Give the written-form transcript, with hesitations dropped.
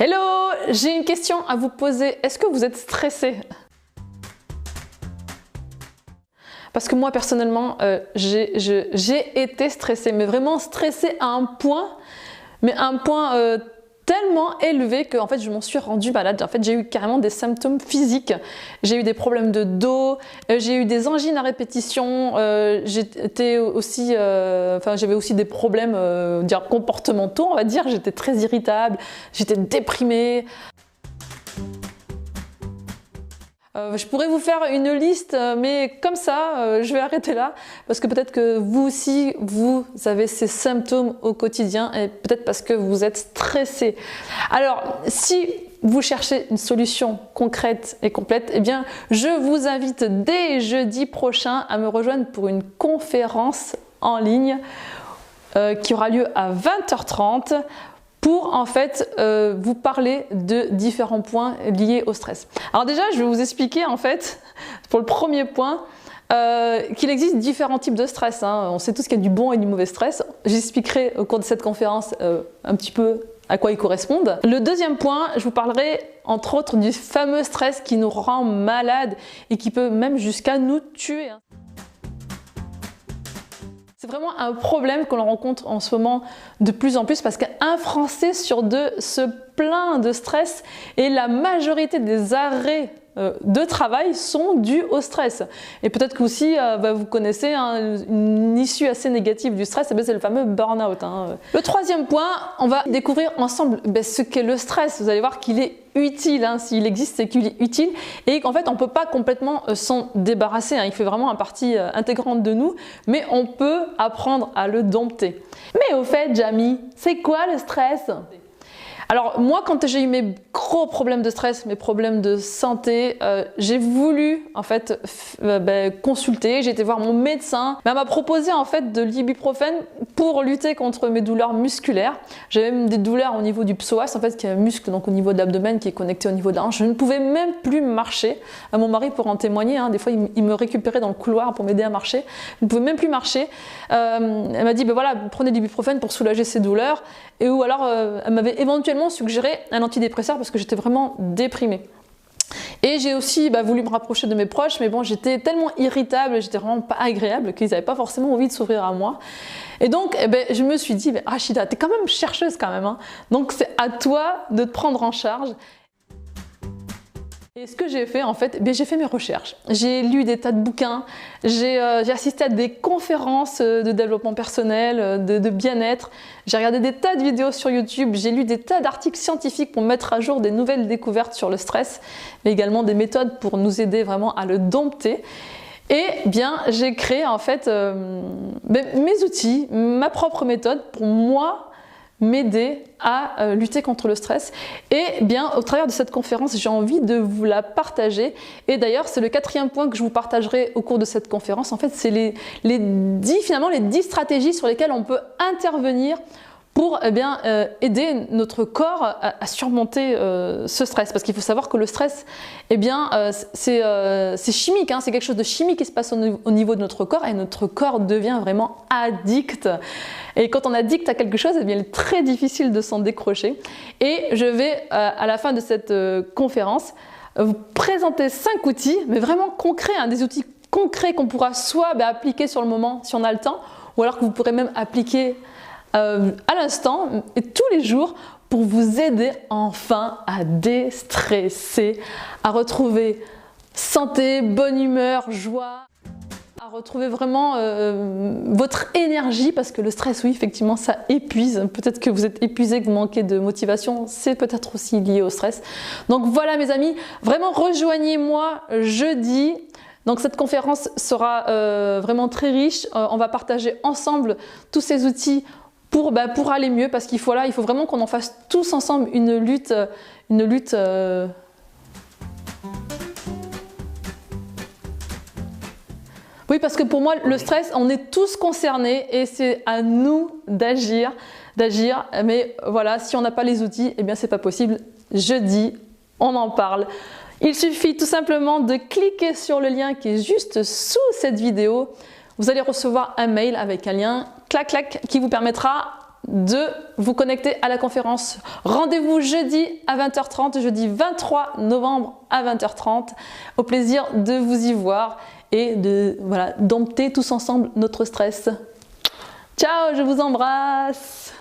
Hello, j'ai une question à vous poser. Est-ce que vous êtes stressé? Parce que moi personnellement, j'ai été stressée, mais vraiment stressée à un point, tellement élevé que en fait je m'en suis rendue malade. En fait, j'ai eu carrément des symptômes physiques. J'ai eu des problèmes de dos, j'ai eu des angines à répétition, j'étais aussi, j'avais aussi des problèmes comportementaux, on va dire. J'étais très irritable, j'étais déprimée. Je pourrais vous faire une liste, mais comme ça, je vais arrêter là, parce que peut-être que vous aussi, vous avez ces symptômes au quotidien, et peut-être parce que vous êtes stressé. Alors, si vous cherchez une solution concrète et complète, eh bien, je vous invite dès jeudi prochain à me rejoindre pour une conférence en ligne qui aura lieu à 20h30. Pour en fait vous parler de différents points liés au stress. Alors déjà, je vais vous expliquer en fait, pour le premier point, qu'il existe différents types de stress. On sait tous qu'il y a du bon et du mauvais stress. J'expliquerai au cours de cette conférence un petit peu à quoi ils correspondent. Le deuxième point, je vous parlerai entre autres du fameux stress qui nous rend malade et qui peut même jusqu'à nous tuer. C'est vraiment un problème que l'on rencontre en ce moment de plus en plus parce qu'un Français sur deux se plaint de stress et la majorité des arrêts de travail sont dus au stress. Et peut-être que aussi vous connaissez une issue assez négative du stress, c'est le fameux burn-out. Le troisième point, on va découvrir ensemble ce qu'est le stress. Vous allez voir qu'il est utile, s'il existe, c'est qu'il est utile et qu'en fait on ne peut pas complètement s'en débarrasser. Il fait vraiment une partie intégrante de nous, mais on peut apprendre à le dompter. Mais au fait, Jamie, c'est quoi le stress? Alors moi, quand j'ai eu mes gros problèmes de stress, mes problèmes de santé, j'ai voulu en fait consulter. J'ai été voir mon médecin. Elle m'a proposé en fait de l'ibuprofène pour lutter contre mes douleurs musculaires. J'avais même des douleurs au niveau du psoas, en fait, qui est un muscle donc au niveau de l'abdomen qui est connecté au niveau de la hanche. Je ne pouvais même plus marcher. Mon mari pourrait en témoigner. Des fois, il me récupérait dans le couloir pour m'aider à marcher. Je ne pouvais même plus marcher. Elle m'a dit voilà, prenez de l'ibuprofène pour soulager ces douleurs. Ou alors, elle m'avait éventuellement suggéré un antidépresseur parce que j'étais vraiment déprimée. Et j'ai aussi voulu me rapprocher de mes proches, mais bon, j'étais tellement irritable, j'étais vraiment pas agréable qu'ils n'avaient pas forcément envie de s'ouvrir à moi. Et donc, je me suis dit, Rachida, t'es quand même chercheuse quand même, donc c'est à toi de te prendre en charge. Et ce que j'ai fait en fait, j'ai fait mes recherches. J'ai lu des tas de bouquins, j'ai assisté à des conférences de développement personnel, de bien-être. J'ai regardé des tas de vidéos sur YouTube, j'ai lu des tas d'articles scientifiques pour mettre à jour des nouvelles découvertes sur le stress, mais également des méthodes pour nous aider vraiment à le dompter. Et j'ai créé en fait mes outils, ma propre méthode pour moi m'aider à lutter contre le stress. Et au travers de cette conférence, j'ai envie de vous la partager. Et d'ailleurs, c'est le 4e point que je vous partagerai au cours de cette conférence. En fait, c'est les 10 stratégies sur lesquelles on peut intervenir pour aider notre corps à surmonter ce stress. Parce qu'il faut savoir que le stress, c'est chimique, c'est quelque chose de chimique qui se passe au niveau de notre corps et notre corps devient vraiment addict. Et quand on est addict à quelque chose, il est très difficile de s'en décrocher. Et je vais, à la fin de cette conférence, vous présenter 5 outils, mais vraiment concrets, des outils concrets qu'on pourra soit appliquer sur le moment si on a le temps, ou alors que vous pourrez même appliquer à l'instant et tous les jours pour vous aider enfin à déstresser, à retrouver santé, bonne humeur, joie, à retrouver vraiment votre énergie parce que le stress, oui, effectivement, ça épuise. Peut-être que vous êtes épuisé, que vous manquez de motivation, c'est peut-être aussi lié au stress. Donc voilà mes amis, vraiment rejoignez-moi jeudi. Donc cette conférence sera vraiment très riche. On va partager ensemble tous ces outils pour aller mieux parce qu'il faut vraiment qu'on en fasse tous ensemble une lutte. Oui, parce que pour moi, le stress, on est tous concernés et c'est à nous d'agir. Mais voilà, si on n'a pas les outils, c'est pas possible. Jeudi, on en parle. Il suffit tout simplement de cliquer sur le lien qui est juste sous cette vidéo. Vous allez recevoir un mail avec un lien, clac, clac, qui vous permettra de vous connecter à la conférence. Rendez-vous jeudi à 20h30, jeudi 23 novembre à 20h30. Au plaisir de vous y voir et de dompter tous ensemble notre stress. Ciao, je vous embrasse!